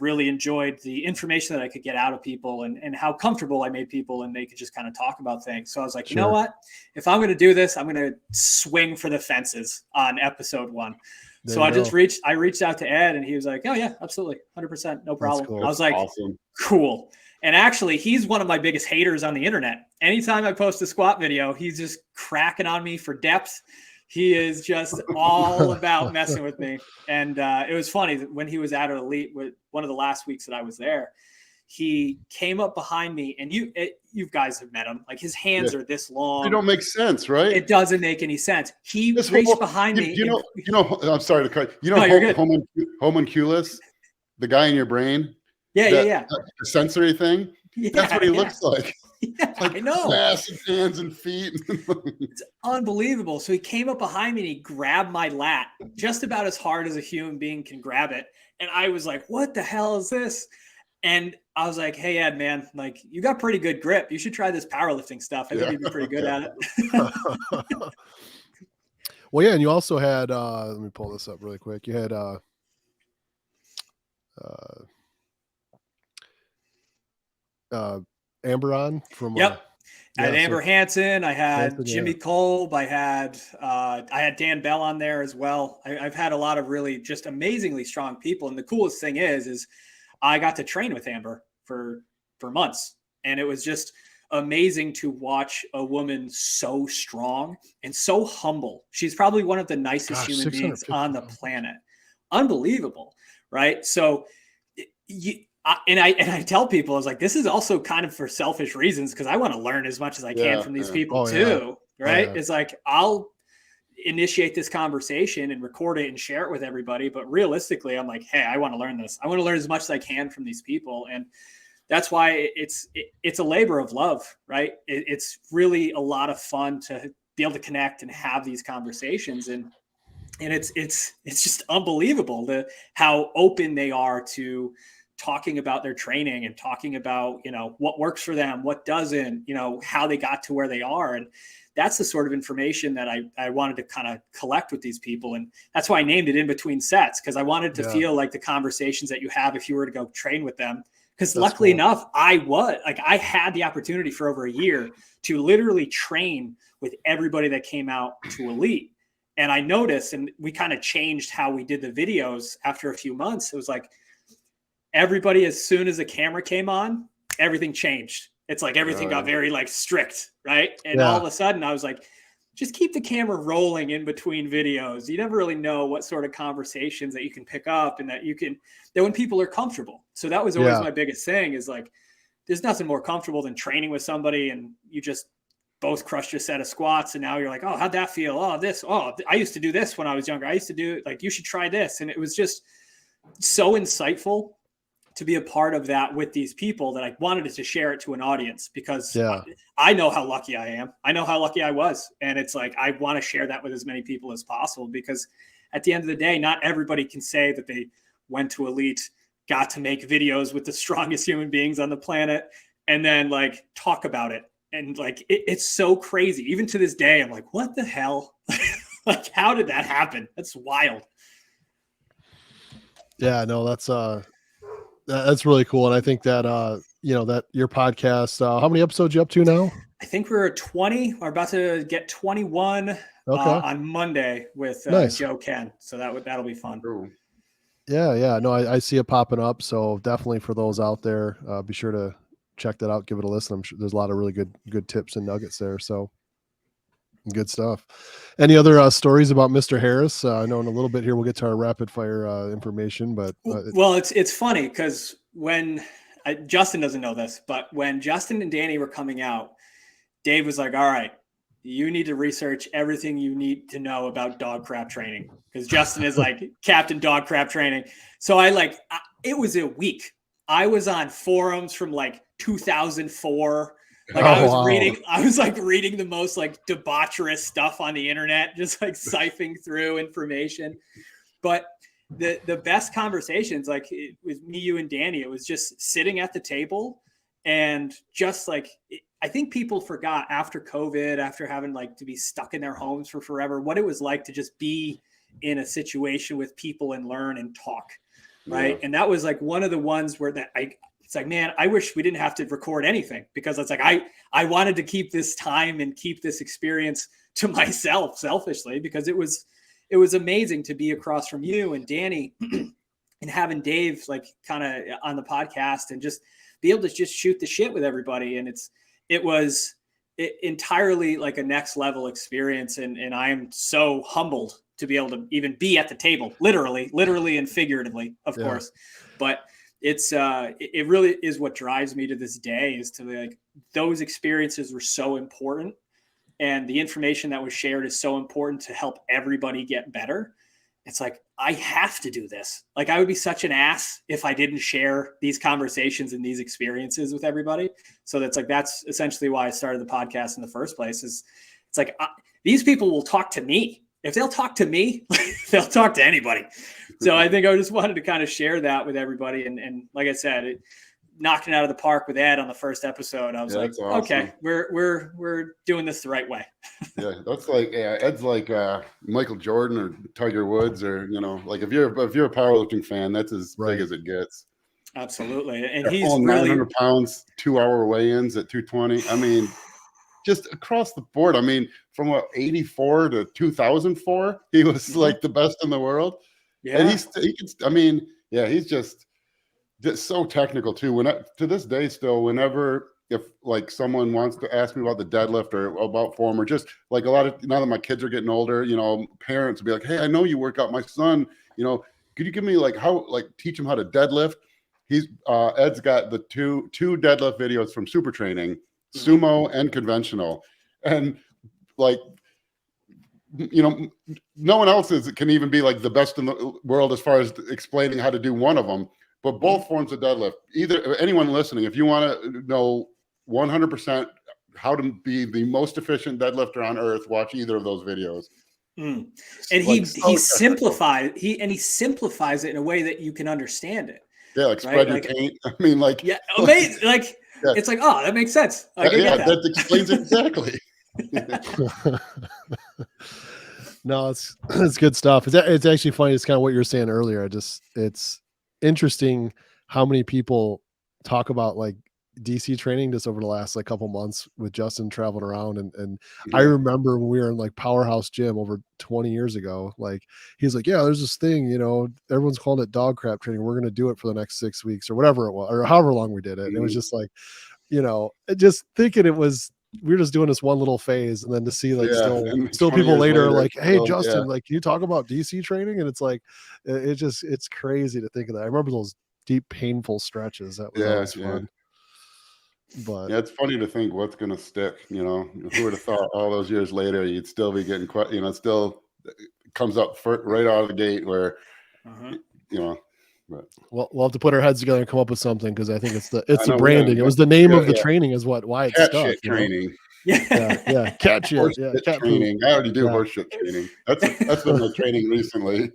really enjoyed the information that I could get out of people and how comfortable I made people, and they could just kind of talk about things. So I was like, you know what, if I'm going to do this, I'm going to swing for the fences on episode 1. So I reached out to Ed, and he was like, oh yeah, absolutely. 100%. No problem. Cool. I was like, awesome. Cool. And actually he's one of my biggest haters on the internet. Anytime I post a squat video, he's just cracking on me for depth. He is just all about messing with me. And it was funny that when he was at Elite, with one of the last weeks that I was there, he came up behind me, and you guys have met him. Like, his hands are this long. It don't make sense, right? It doesn't make any sense. He reached behind me. You know, I'm sorry to cut. You know, homunculus, the guy in your brain. Yeah. The sensory thing. Yeah, that's what he looks like. Yeah, like, I know. massive hands and feet. It's unbelievable. So he came up behind me and he grabbed my lat just about as hard as a human being can grab it. And I was like, what the hell is this? And I was like, hey, Ed, man, like, you got pretty good grip. You should try this powerlifting stuff. I think you'd be pretty good at it. Well, yeah, and you also had, let me pull this up really quick. You had Amber on from Yep. I had Amber Hansen. I had Jimmy Kolb. I had Dan Bell on there as well. I've had a lot of really just amazingly strong people. And the coolest thing is I got to train with Amber for months. And it was just amazing to watch a woman so strong and so humble. She's probably one of the nicest human beings on the planet. Unbelievable. Right. So I tell people, I was like, this is also kind of for selfish reasons, because I want to learn as much as I can from these people too. Right. It's like, I'll initiate this conversation and record it and share it with everybody. But realistically, I'm like, hey, I want to learn this. I want to learn as much as I can from these people. And that's why it's a labor of love, right? It's really a lot of fun to be able to connect and have these conversations. And it's just unbelievable how open they are to talking about their training and talking about, what works for them, what doesn't, how they got to where they are. And that's the sort of information that I wanted to kind of collect with these people. And that's why I named it In Between Sets, because I wanted to feel like the conversations that you have if you were to go train with them. Because luckily enough, I had the opportunity for over a year to literally train with everybody that came out to Elite. And I noticed, and we kind of changed how we did the videos after a few months. It was like, everybody, as soon as the camera came on, everything changed. It's like everything got very strict, right? And all of a sudden I was like, just keep the camera rolling in between videos. You never really know what sort of conversations that you can pick up and that when people are comfortable. So that was always my biggest thing, is like, there's nothing more comfortable than training with somebody and you just both crushed your set of squats. And now you're like, oh, how'd that feel? Oh, I used to do this when I was younger. I used to do, like, you should try this. And it was just so insightful to be a part of that with these people that I wanted to share it to an audience, because I know how lucky I am. I know how lucky I was. And it's like, I want to share that with as many people as possible, because at the end of the day, not everybody can say that they went to Elite, got to make videos with the strongest human beings on the planet, and then like talk about it. And like, it's so crazy. Even to this day, I'm like, what the hell? Like, how did that happen? That's wild. Yeah, no, that's really cool. And I think that, that your podcast, how many episodes you up to now? I think we're at 20. We're about to get 21 on Monday with Joe Ken. So that'll be fun. Yeah. No, I see it popping up. So definitely for those out there, be sure to check that out. Give it a listen. I'm sure there's a lot of really good tips and nuggets there. So good stuff. Any other stories about Mr. Harris? I know in a little bit here we'll get to our rapid fire information, but well, it's funny because when Justin doesn't know this, but when Justin and Dani were coming out, Dave was like, all right, you need to research everything you need to know about dog crap training, because Justin is like Captain Dog Crap Training. So it was a week. I was on forums from like 2004. Like I was reading the most like debaucherous stuff on the internet, just like siphoning through information. But the best conversations, like with me, you, and Dani, it was just sitting at the table and just like, I think people forgot after COVID, after having like to be stuck in their homes for forever, what it was like to just be in a situation with people and learn and talk. Right. Yeah. And that was like one of the ones where it's like, man, I wish we didn't have to record anything, because it's like, I wanted to keep this time and keep this experience to myself selfishly, because it was amazing to be across from you and Dani and having Dave like kind of on the podcast and just be able to just shoot the shit with everybody. And it was entirely like a next level experience. And I am so humbled to be able to even be at the table, literally and figuratively, of course. But it really is what drives me to this day, is to like, those experiences were so important. And the information that was shared is so important to help everybody get better. It's like, I have to do this. Like, I would be such an ass if I didn't share these conversations and these experiences with everybody. So that's essentially why I started the podcast in the first place. Is it's like, these people will talk to me. If they'll talk to me, they'll talk to anybody. So I think I just wanted to kind of share that with everybody. And like I said, knocking out of the park with Ed on the first episode, I was like, awesome. Okay, we're doing this the right way. Yeah, that's like, Ed's like Michael Jordan or Tiger Woods, or like if you're a powerlifting fan, that's as big as it gets. Absolutely, and he's pulling really 900 pounds, 2-hour weigh-ins at 220. I mean, just across the board. I mean, from 84 to 2004, he was like the best in the world. Yeah, and he's just so technical too. To this day still, whenever if like someone wants to ask me about the deadlift or about form, or just like a lot of, now that my kids are getting older, parents will be like, hey, I know you work out my son, could you give me teach him how to deadlift? Ed's got the two deadlift videos from Super Training, sumo and conventional, and no one else can even be like the best in the world as far as explaining how to do one of them. But both forms of deadlift, either anyone listening, if you want to know 100% how to be the most efficient deadlifter on earth, watch either of those videos. And he simplifies it in a way that you can understand it. Yeah, like spread your taint. I mean, amazing. It's like, oh, that makes sense. That explains it exactly. No, it's good stuff. It's actually funny. It's kind of what you were saying earlier. It's interesting how many people talk about like DC training just over the last couple months with Justin traveling around. And I remember when we were in like Powerhouse Gym over 20 years ago, like he's like, yeah, there's this thing, everyone's calling it dog crap training. We're going to do it for the next 6 weeks or whatever it was, or however long we did it. And it was just like, just thinking we were just doing this one little phase, and then to see still people later like, hey, Justin, can you talk about DC training? And it's like, it's crazy to think of that. I remember those deep, painful stretches. That was always fun. But it's funny to think what's going to stick. Who would have thought all those years later you'd still be getting still comes up right out of the gate where But we'll have to put our heads together and come up with something, because I think it's the branding. It was the name of the training is why it's cat stuck. Shit training. Yeah, cat shit. Yeah, cat training. I already do horse shit training. That's been my training recently.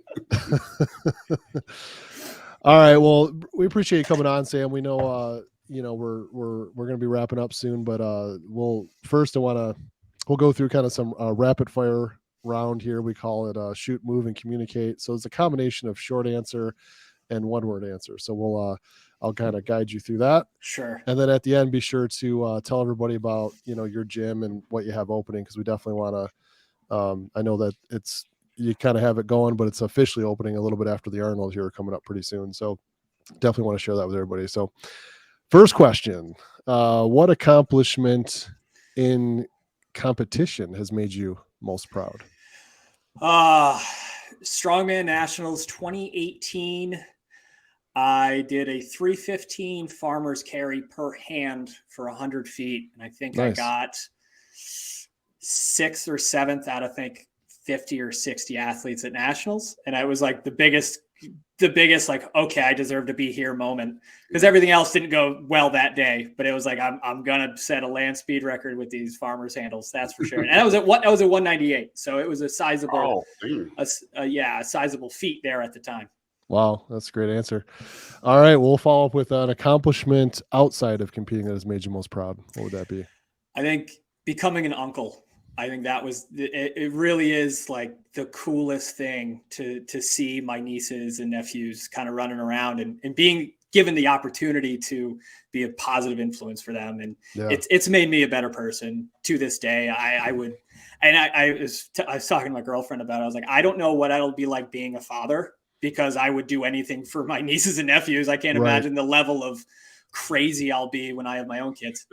All right. Well, we appreciate you coming on, Sam. We know we're gonna be wrapping up soon, but we'll go through kind of some rapid fire round here. We call it shoot, move, and communicate. So it's a combination of short answer and one word answer. So I'll kind of guide you through that. Sure. And then at the end, be sure to tell everybody about, your gym and what you have opening. Cause we definitely want to, I know that you kind of have it going, but it's officially opening a little bit after the Arnold here coming up pretty soon. So definitely want to share that with everybody. So first question, what accomplishment in competition has made you most proud? Strongman Nationals 2018. I did a 315 farmer's carry per hand for 100 feet. And I think I got 6th or 7th out of 50 or 60 athletes at Nationals. And I was like the biggest, like, okay, I deserve to be here moment, because everything else didn't go well that day. But it was like, I'm going to set a land speed record with these farmers handles. That's for sure. And that was at 198. So it was a sizable, a sizable feat there at the time. Wow. That's a great answer. All right. We'll follow up with an accomplishment outside of competing that has made you most proud. What would that be? I think becoming an uncle. I think that was, it really is like the coolest thing to see my nieces and nephews kind of running around and being given the opportunity to be a positive influence for them. And it's made me a better person to this day. I was talking to my girlfriend about it. I was like, I don't know what it'll be like being a father, because I would do anything for my nieces and nephews. I can't imagine the level of crazy I'll be when I have my own kids.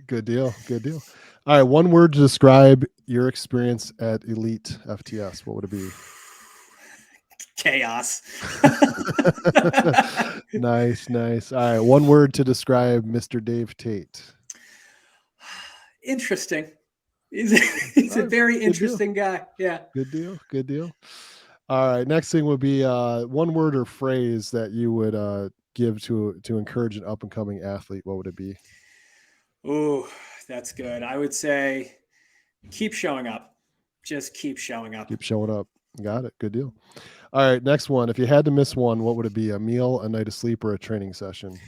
Good deal. Good deal. All right. One word to describe your experience at Elite FTS. What would it be? Chaos. Nice. Nice. All right. One word to describe Mr. Dave Tate. Interesting. He's a very interesting guy. Yeah. Good deal. Good deal. All right. Next thing would be one word or phrase that you would give to encourage an up and coming athlete. What would it be? Ooh, that's good. I would say keep showing up. Just keep showing up. Keep showing up. Got it. Good deal. All right. Next one. If you had to miss one, what would it be? A meal, a night of sleep, or a training session?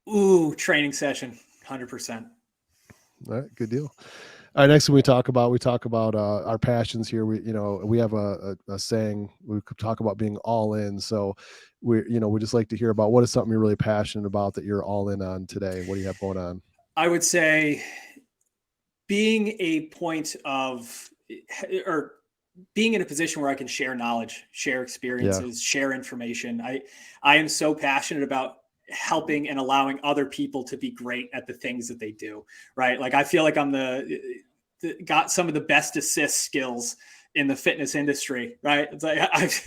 Ooh, training session. 100%. All right. Good deal. All right. Next thing we talk about our passions here. We have a saying. We could talk about being all in. So we just like to hear about what is something you're really passionate about that you're all in on today. What do you have going on? I would say being a point of, or being in a position where I can share knowledge, share experiences, share information. I am so passionate about helping and allowing other people to be great at the things that they do. Right. Like I feel like I'm got some of the best assist skills in the fitness industry. Right. It's like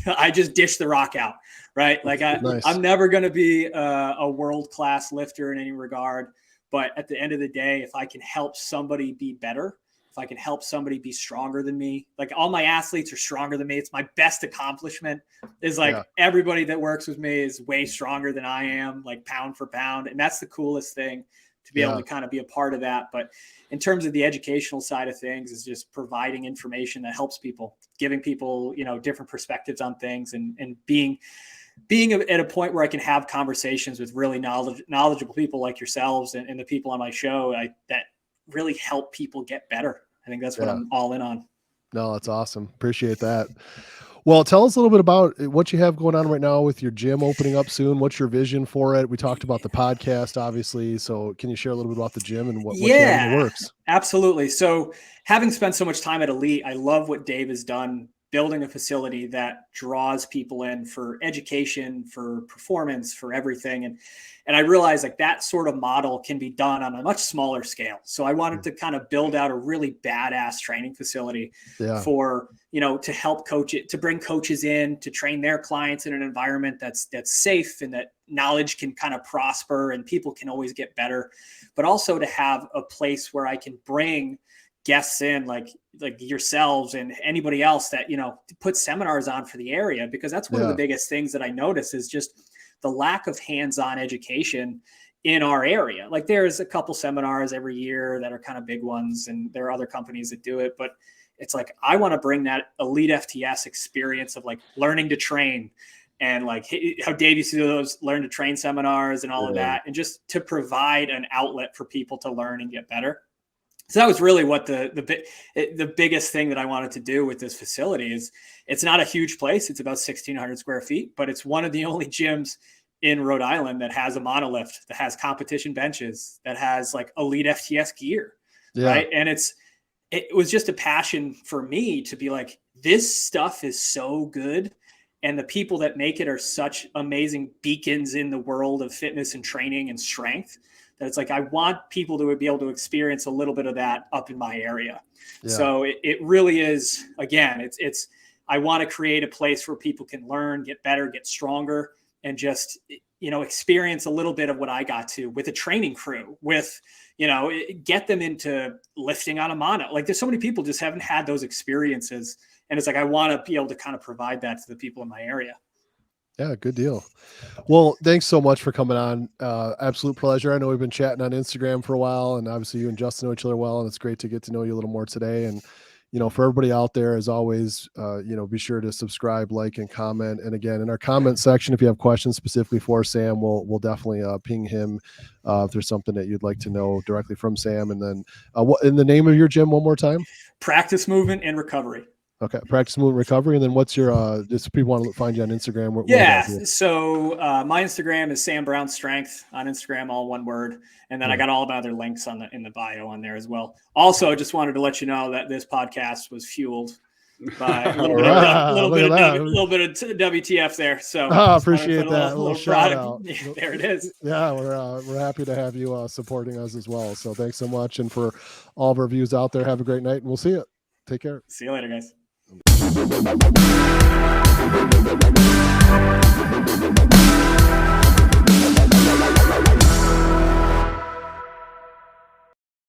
I just dish the rock out. Right. Like Nice. I'm never going to be a world-class lifter in any regard. But at the end of the day, if I can help somebody be better, if I can help somebody be stronger than me, like all my athletes are stronger than me. It's my best accomplishment is like everybody that works with me is way stronger than I am, like pound for pound. And that's the coolest thing to be able to kind of be a part of that. But in terms of the educational side of things is just providing information that helps people, giving people, different perspectives on things and being at a point where I can have conversations with really knowledgeable people like yourselves and the people on my show that really help people get better. I think that's what I'm all in on. No, that's awesome. Appreciate that. Well, tell us a little bit about what you have going on right now with your gym opening up soon. What's your vision for it? We talked about the podcast, obviously. So can you share a little bit about the gym and what you have in the works? Absolutely. So having spent so much time at Elite, I love what Dave has done building a facility that draws people in for education, for performance, for everything. And I realized like that sort of model can be done on a much smaller scale. So I wanted to kind of build out a really badass training facility for, to help coach it, to bring coaches in, to train their clients in an environment that's safe and that knowledge can kind of prosper and people can always get better, but also to have a place where I can bring guests in like yourselves and anybody else that, put seminars on for the area, because that's one of the biggest things that I notice is just the lack of hands-on education in our area. Like there's a couple seminars every year that are kind of big ones and there are other companies that do it, but it's like, I want to bring that EliteFTS experience of like learning to train and like how Dave used to do those learn to train seminars and all of that. And just to provide an outlet for people to learn and get better. So that was really what the biggest thing that I wanted to do with this facility is. It's not a huge place. It's about 1,600 square feet, but it's one of the only gyms in Rhode Island that has a monolift, that has competition benches, that has like EliteFTS gear, right? And it was just a passion for me to be like, this stuff is so good. And the people that make it are such amazing beacons in the world of fitness and training and strength. That it's like, I want people to be able to experience a little bit of that up in my area. So it really is, again, it's, I want to create a place where people can learn, get better, get stronger, and just, experience a little bit of what I got to with a training crew with, get them into lifting on a mono. Like there's so many people just haven't had those experiences. And it's like, I want to be able to kind of provide that to the people in my area. Yeah, good deal. Well, thanks so much for coming on. Absolute pleasure. I know we've been chatting on Instagram for a while, and obviously you and Justin know each other well, and it's great to get to know you a little more today. And, for everybody out there, as always, be sure to subscribe, like, and comment. And again, in our comment section, if you have questions specifically for Sam, we'll definitely ping him if there's something that you'd like to know directly from Sam. And then what in the name of your gym one more time? Practice Movement and Recovery. Okay. Practice Movement Recovery. And then what's your, just people want to find you on Instagram. So my Instagram is Sam Brown Strength on Instagram, all one word. And then I got all my other links in the bio on there as well. Also, just wanted to let you know that this podcast was fueled By a little Wow, bit look at that. little bit of WTF there. So Appreciate that. A little shout out. Yeah, there it is. Yeah, we're happy to have you supporting us as well. So thanks so much, and for all of our viewers out there, have a great night, and we'll see you. Take care. See you later, guys.